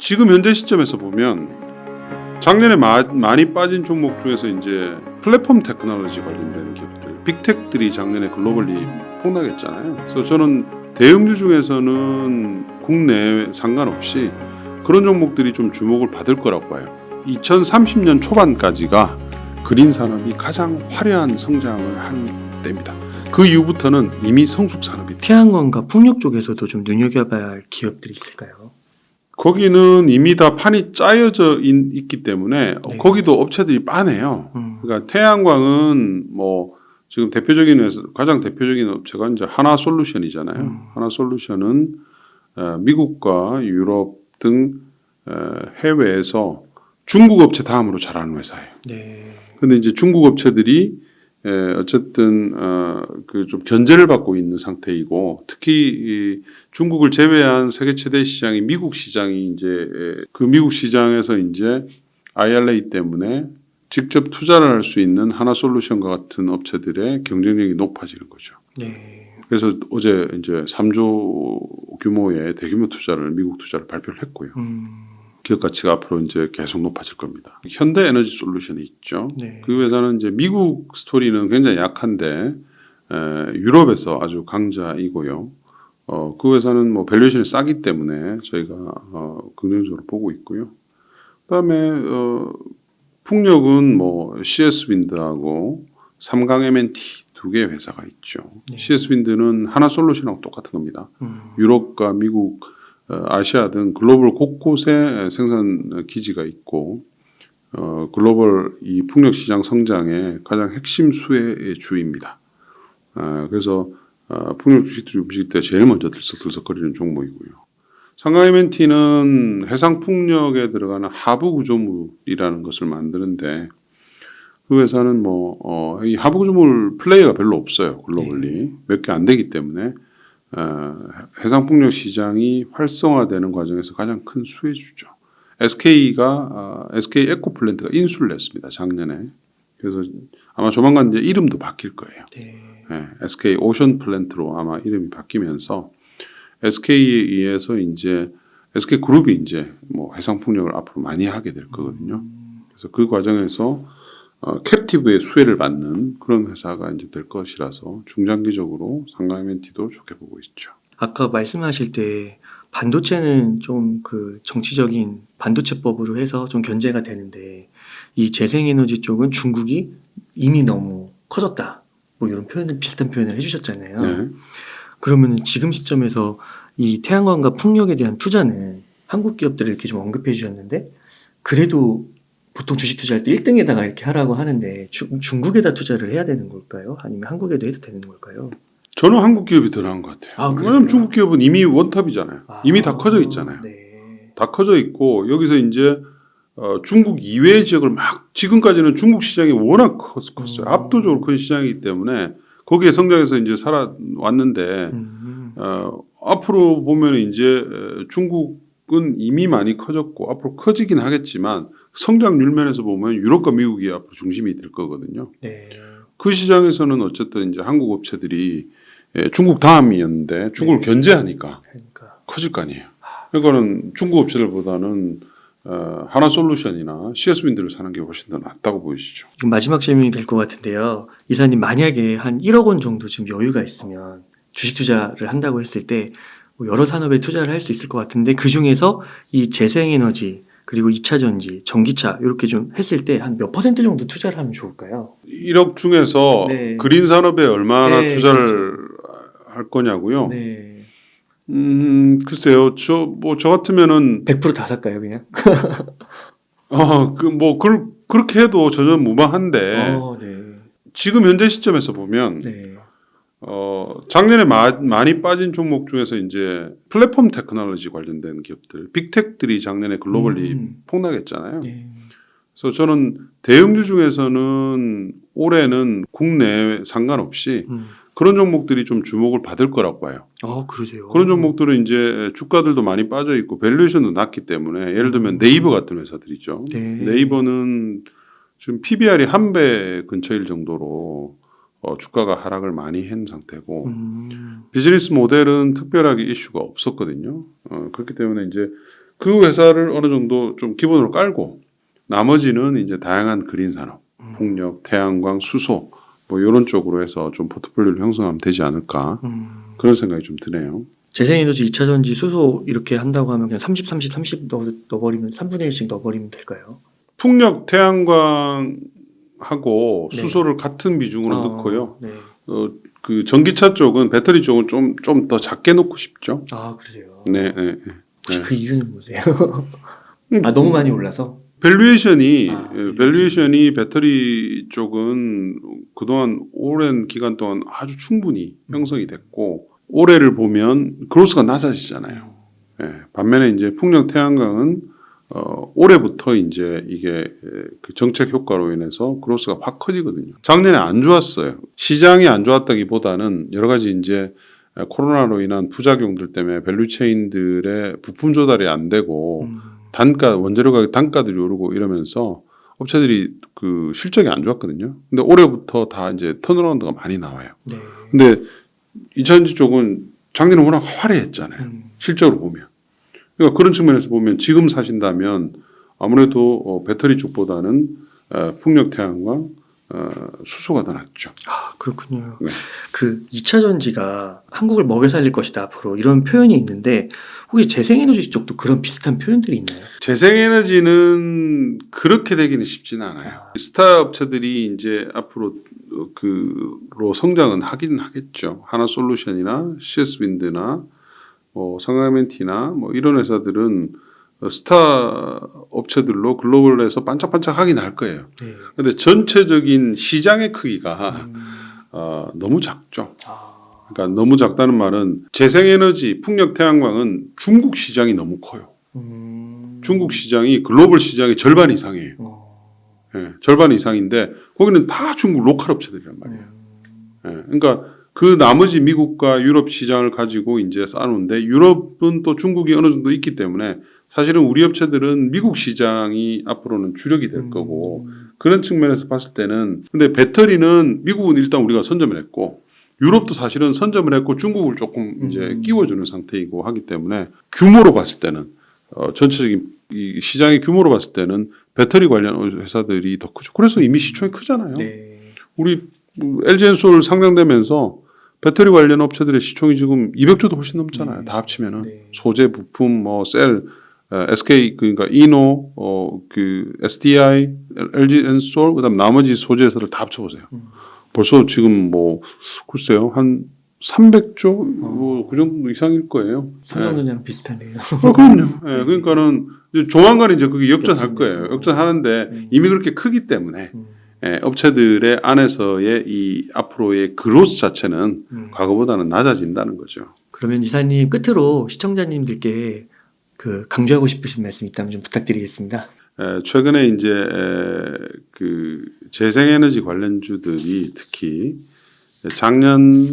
지금 현재 시점에서 보면 작년에 많이 빠진 종목 중에서 이제 플랫폼 테크놀로지 관련된 기업들, 빅텍들이 작년에 글로벌리 폭락했잖아요. 그래서 저는 대형주 중에서는 국내 상관없이 그런 종목들이 좀 주목을 받을 거라고 봐요. 2030년 초반까지가 그린 산업이 가장 화려한 성장을 한 때입니다. 그 이후부터는 이미 성숙 산업이 태양광과 풍력 쪽에서도 좀 눈여겨봐야 할 기업들이 있을까요? 거기는 이미 다 판이 짜여져 있기 때문에 네. 거기도 업체들이 빠네요. 그러니까 태양광은 뭐 지금 가장 대표적인 업체가 이제 하나솔루션이잖아요. 하나솔루션은 미국과 유럽 등 해외에서 중국 업체 다음으로 잘하는 회사예요. 네. 근데 이제 중국 업체들이 어쨌든 그 좀 견제를 받고 있는 상태이고, 특히 이 중국을 제외한 세계 최대 시장이 미국 시장이 이제 그 미국 시장에서 이제 IRA 때문에 직접 투자를 할 수 있는 하나솔루션과 같은 업체들의 경쟁력이 높아지는 거죠. 네. 그래서 어제 이제 3조 규모의 대규모 투자를 미국 투자를 발표를 했고요. 기업 가치가 앞으로 이제 계속 높아질 겁니다. 현대에너지 솔루션이 있죠. 네. 그 회사는 이제 미국 스토리는 굉장히 약한데 유럽에서 아주 강자이고요. 그 회사는 뭐 밸류에이션이 싸기 때문에 저희가 긍정적으로 보고 있고요. 그다음에 풍력은 뭐 CS 윈드하고 삼강 M&T 두 개의 회사가 있죠. 네. CS 윈드는 하나솔루션하고 똑같은 겁니다. 유럽과 미국, 아시아 등 글로벌 곳곳에 생산 기지가 있고 글로벌 이 풍력 시장 성장의 가장 핵심 수혜의 주입니다. 그래서 풍력 주식들이 움직일 때 제일 먼저 들썩들썩거리는 종목이고요. 삼강 M&T는 해상 풍력에 들어가는 하부 구조물이라는 것을 만드는데 그 회사는 이 하부 구조물 플레이가 별로 없어요. 글로벌리 몇 개 안 되기 때문에 해상 풍력 시장이 활성화되는 과정에서 가장 큰 수혜주죠. SK 에코플랜트가 인수를 냈습니다. 작년에. 그래서 아마 조만간 이제 이름도 바뀔 거예요. 네. SK 오션 플랜트로 아마 이름이 바뀌면서 SK에 의해서 이제 SK 그룹이 이제 뭐 해상 풍력을 앞으로 많이 하게 될 거거든요. 그래서 그 과정에서 캡티브의 수혜를 받는 그런 회사가 이제 될 것이라서 중장기적으로 삼강 M&T도 좋게 보고 있죠. 아까 말씀하실 때 반도체는 좀 그 정치적인 반도체법으로 해서 좀 견제가 되는데 이 재생에너지 쪽은 중국이 이미 너무 커졌다. 뭐 이런 비슷한 표현을 해주셨잖아요. 네. 그러면 지금 시점에서 이 태양광과 풍력에 대한 투자는 한국 기업들을 이렇게 좀 언급해 주셨는데 그래도 보통 주식 투자할 때 1등에다가 이렇게 하라고 하는데 중국에다 투자를 해야 되는 걸까요? 아니면 한국에도 해도 되는 걸까요? 저는 한국 기업이 더 나은 것 같아요. 왜냐하면 중국 기업은 이미 원탑이잖아요. 이미 다 커져 있잖아요. 네. 다 커져 있고 여기서 이제 중국 이외의 지역을 막 지금까지는 중국 시장이 워낙 컸어요. 압도적으로 큰 시장이기 때문에 거기에 성장해서 이제 살아왔는데 앞으로 보면 이제 중국은 이미 많이 커졌고 앞으로 커지긴 하겠지만 성장률 면에서 보면 유럽과 미국이 앞으로 중심이 될 거거든요. 네. 그 시장에서는 어쨌든 이제 한국 업체들이 중국 다음이었는데 중국을 견제하니까 그러니까. 커질 거 아니에요. 그러니까는 중국 업체들보다는 하나솔루션이나 CS윈드를 사는 게 훨씬 더 낫다고 보이시죠. 지금 마지막 질문이 될 것 같은데요. 이사님 만약에 한 1억 원 정도 지금 여유가 있으면 주식 투자를 한다고 했을 때 여러 산업에 투자를 할 수 있을 것 같은데 그 중에서 이 재생에너지 그리고 2차 전지, 전기차 이렇게 좀 했을 때 한 몇 % 정도 투자를 하면 좋을까요? 1억 중에서 네. 그린 산업에 얼마나 네, 투자를 그렇죠. 할 거냐고요. 네. 글쎄요. 저 같으면은 100%다 살까요, 그냥? 그렇게 해도 전혀 무방한데 네. 지금 현재 시점에서 보면 네. 작년에 많이 빠진 종목 중에서 이제 플랫폼 테크놀로지 관련된 기업들, 빅텍들이 작년에 글로벌리 폭락했잖아요. 네. 그래서 저는 대형주 중에서는 올해는 국내 상관없이 그런 종목들이 좀 주목을 받을 거라고 봐요. 그러세요. 그런 종목들은 이제 주가들도 많이 빠져 있고 밸류에이션도 낮기 때문에 예를 들면 네이버 같은 회사들이죠. 네. 네이버는 지금 PBR이 1배 근처일 정도로 주가가 하락을 많이 한 상태고 비즈니스 모델은 특별하게 이슈가 없었거든요. 그렇기 때문에 이제 그 회사를 어느 정도 좀 기본으로 깔고 나머지는 이제 다양한 그린 산업, 풍력, 태양광, 수소 뭐 이런 쪽으로 해서 좀 포트폴리오를 형성하면 되지 않을까 그런 생각이 좀 드네요. 재생에너지 2차 전지 수소 이렇게 한다고 하면 그냥 30, 30, 30 넣어버리면 3분의 1씩 넣어버리면 될까요? 풍력, 태양광하고 네. 수소를 같은 비중으로 넣고요. 네. 그 전기차 쪽은 배터리 쪽은 좀 더 작게 넣고 싶죠. 아 그러세요. 네, 네, 네. 혹시 그 이유는 뭐세요? 아 너무 많이 올라서. 밸류에이션이 배터리 쪽은 그동안 오랜 기간 동안 아주 충분히 형성이 됐고 올해를 보면 그로스가 낮아지잖아요. 예, 반면에 이제 풍력 태양광은 올해부터 이제 이게 그 정책 효과로 인해서 그로스가 확 커지거든요. 작년에 안 좋았어요. 시장이 안 좋았다기보다는 여러 가지 이제 코로나로 인한 부작용들 때문에 밸류체인들의 부품 조달이 안 되고 원재료 가격 단가들이 오르고 이러면서 업체들이 그 실적이 안 좋았거든요. 근데 올해부터 다 이제 턴어라운드가 많이 나와요. 네. 근데 2차전지 쪽은 작년에 워낙 화려했잖아요. 실적으로 보면. 그러니까 그런 측면에서 보면 지금 사신다면 아무래도 배터리 쪽보다는 풍력 태양광 수소가 더 낫죠. 아 그렇군요. 네. 그 2차 전지가 한국을 먹여 살릴 것이다 앞으로 이런 표현이 있는데 혹시 재생에너지 쪽도 그런 비슷한 표현들이 있나요? 재생에너지는 그렇게 되기는 쉽지는 않아요. 스타 업체들이 이제 앞으로 그로 성장은 하긴 하겠죠. 하나솔루션이나 CS윈드나 뭐 상가멘티나 뭐 이런 회사들은 스타 업체들로 글로벌에서 반짝반짝 하긴 할 거예요. 네. 그런데 전체적인 시장의 크기가 너무 작죠. 그러니까 너무 작다는 말은 재생에너지, 풍력, 태양광은 중국 시장이 너무 커요. 중국 시장이 글로벌 시장의 절반 이상이에요. 예, 절반 이상인데 거기는 다 중국 로컬 업체들이란 말이에요. 예, 그러니까 그 나머지 미국과 유럽 시장을 가지고 이제 쌓아놓는데 유럽은 또 중국이 어느 정도 있기 때문에 사실은 우리 업체들은 미국 시장이 앞으로는 주력이 될 거고 그런 측면에서 봤을 때는 근데 배터리는 미국은 일단 우리가 선점을 했고 유럽도 사실은 선점을 했고 중국을 조금 이제 끼워주는 상태이고 하기 때문에 규모로 봤을 때는 전체적인 이 시장의 규모로 봤을 때는 배터리 관련 회사들이 더 크죠. 그래서 이미 시총이 크잖아요. 네. 우리 LG엔솔 상장되면서 배터리 관련 업체들의 시총이 지금 200조도 훨씬 넘잖아요. 다 합치면은 네. 소재, 부품, 뭐 셀, SK 그러니까 이노, 그 SDI, LG엔솔 그다음 나머지 소재 회사를 다 합쳐보세요. 벌써 지금 뭐 글쎄요 한 300조 뭐 그 정도 이상일 거예요. 삼성전자랑 비슷하네요. 그럼요. 네, 그러니까는 이제 조만간 이제 그게 역전할 거예요. 역전하는데 이미 그렇게 크기 때문에 업체들의 안에서의 이 앞으로의 그로스 자체는 과거보다는 낮아진다는 거죠. 그러면 이사님 끝으로 시청자님들께 그 강조하고 싶으신 말씀 있다면 좀 부탁드리겠습니다. 최근에 이제 그 재생에너지 관련주들이 특히 작년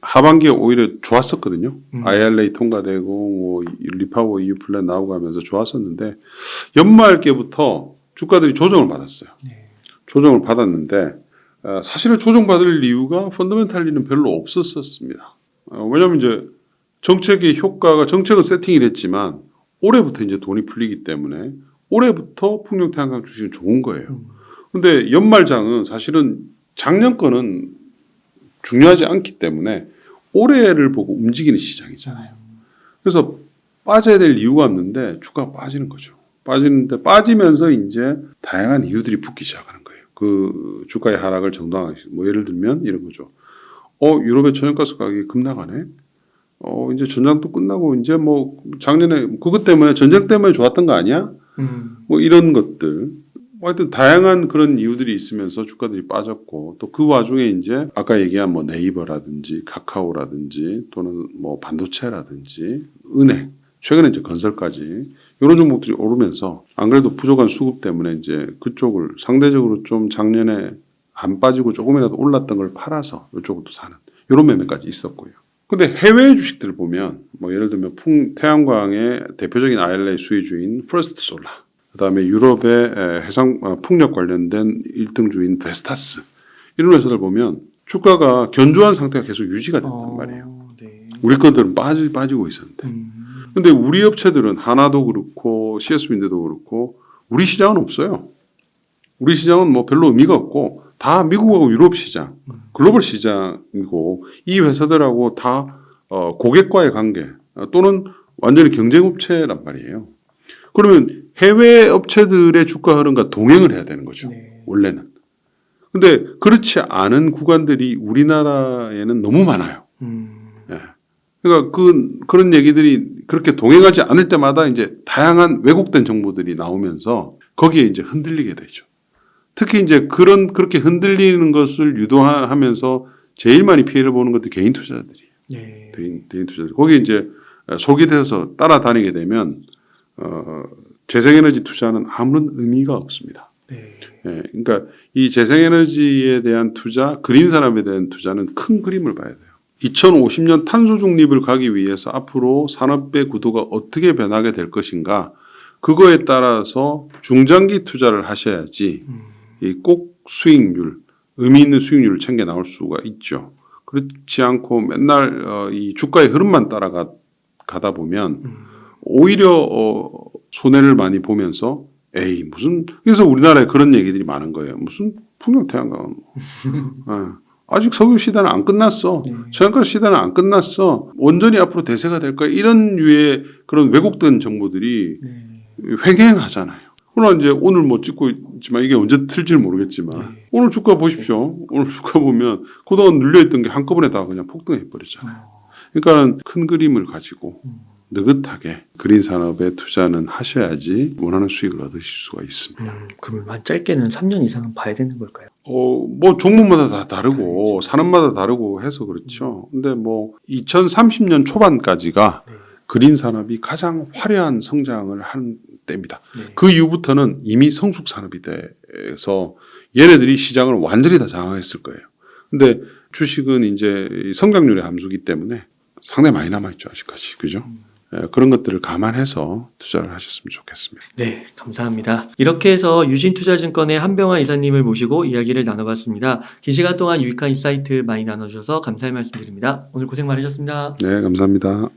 하반기에 오히려 좋았었거든요. IRA 통과되고 뭐 리파워 EU 플랜 나오고 하면서 좋았었는데 연말께부터 주가들이 조정을 받았어요. 네. 조정을 받았는데 사실은 조정받을 이유가 펀더멘탈리는 별로 없었습니다. 왜냐하면 이제 정책의 효과가 정책은 세팅이 됐지만 올해부터 이제 돈이 풀리기 때문에 올해부터 풍력 태양광 주식은 좋은 거예요. 그런데 연말장은 사실은 작년 거는 중요하지 않기 때문에 올해를 보고 움직이는 시장이잖아요. 그래서 빠져야 될 이유가 없는데 주가가 빠지는 거죠. 빠지는데 빠지면서 이제 다양한 이유들이 붙기 시작하는 거예요. 그 주가의 하락을 정당화하기. 뭐 예를 들면 이런 거죠. 유럽의 천연가스 가격이 급락하네. 이제 전장도 끝나고 이제 뭐 작년에 그것 때문에 전쟁 때문에 좋았던 거 아니야? 뭐 이런 것들. 하여튼 다양한 그런 이유들이 있으면서 주가들이 빠졌고 또 그 와중에 이제 아까 얘기한 뭐 네이버라든지 카카오라든지 또는 뭐 반도체라든지 은행 최근에 이제 건설까지 이런 종목들이 오르면서 안 그래도 부족한 수급 때문에 이제 그쪽을 상대적으로 좀 작년에 안 빠지고 조금이라도 올랐던 걸 팔아서 이쪽으로 사는 이런 매매까지 있었고요. 근데 해외 주식들을 보면 뭐 예를 들면 태양광의 대표적인 IRA 수혜주인 퍼스트 솔라 그다음에 유럽의 풍력 관련된 1등 주인 베스타스 이런 회사들 보면 주가가 견조한 상태가 계속 유지가 된단 말이에요. 네. 우리 것들은 빠지고 있었는데 근데 우리 업체들은 하나도 그렇고 CS윈드도 그렇고 우리 시장은 없어요. 우리 시장은 뭐 별로 의미가 없고 다 미국하고 유럽 시장, 글로벌 시장이고 이 회사들하고 다 고객과의 관계 또는 완전히 경쟁업체란 말이에요. 그러면 해외 업체들의 주가 흐름과 동행을 해야 되는 거죠. 네. 원래는. 근데 그렇지 않은 구간들이 우리나라에는 너무 많아요. 예. 그러니까 그런 얘기들이 그렇게 동행하지 않을 때마다 이제 다양한 왜곡된 정보들이 나오면서 거기에 이제 흔들리게 되죠. 특히 이제 그렇게 흔들리는 것을 유도하면서 제일 많이 피해를 보는 것도 개인 투자자들이에요. 네. 개인 투자들. 거기에 이제 소개돼서 따라다니게 되면 재생에너지 투자는 아무런 의미가 없습니다. 네. 예, 그러니까 이 재생에너지에 대한 투자, 그린 산업에 대한 투자는 큰 그림을 봐야 돼요. 2050년 탄소 중립을 가기 위해서 앞으로 산업의 구도가 어떻게 변하게 될 것인가 그거에 따라서 중장기 투자를 하셔야지 이 꼭 수익률, 의미 있는 수익률을 챙겨 나올 수가 있죠. 그렇지 않고 맨날 이 주가의 흐름만 따라가다 보면 오히려 손해를 많이 보면서 에이 무슨 그래서 우리나라에 그런 얘기들이 많은 거예요. 무슨 풍력 태양광 아직 석유 시대는 안 끝났어. 천연가스 시대는 안 끝났어. 온전히 앞으로 대세가 될 거야. 이런 류의 그런 왜곡된 정보들이 횡행하잖아요. 그러나 이제 오늘 뭐 찍고 있지만 이게 언제 틀지는 모르겠지만 오늘 주가 보십시오. 오늘 주가 보면 그동안 눌려있던 게 한꺼번에 다 그냥 폭등해 버리잖아요. 그러니까는 큰 그림을 가지고 느긋하게 그린 산업에 투자는 하셔야지 원하는 수익을 얻으실 수가 있습니다. 그럼 한 짧게는 3년 이상은 봐야 되는 걸까요? 뭐 종목마다 다 다르고 산업마다 다르고 해서 그렇죠. 근데 뭐 2030년 초반까지가 그린 산업이 가장 화려한 성장을 하는 때입니다. 그 이후부터는 이미 성숙 산업이 돼서 얘네들이 시장을 완전히 다 장악했을 거예요. 근데 주식은 이제 성장률의 함수기 때문에 상당히 많이 남아있죠. 아직까지. 그죠? 그런 것들을 감안해서 투자를 하셨으면 좋겠습니다. 네, 감사합니다. 이렇게 해서 유진투자증권의 한병화 이사님을 모시고 이야기를 나눠봤습니다. 긴 시간 동안 유익한 인사이트 많이 나눠주셔서 감사의 말씀드립니다. 오늘 고생 많으셨습니다. 네, 감사합니다.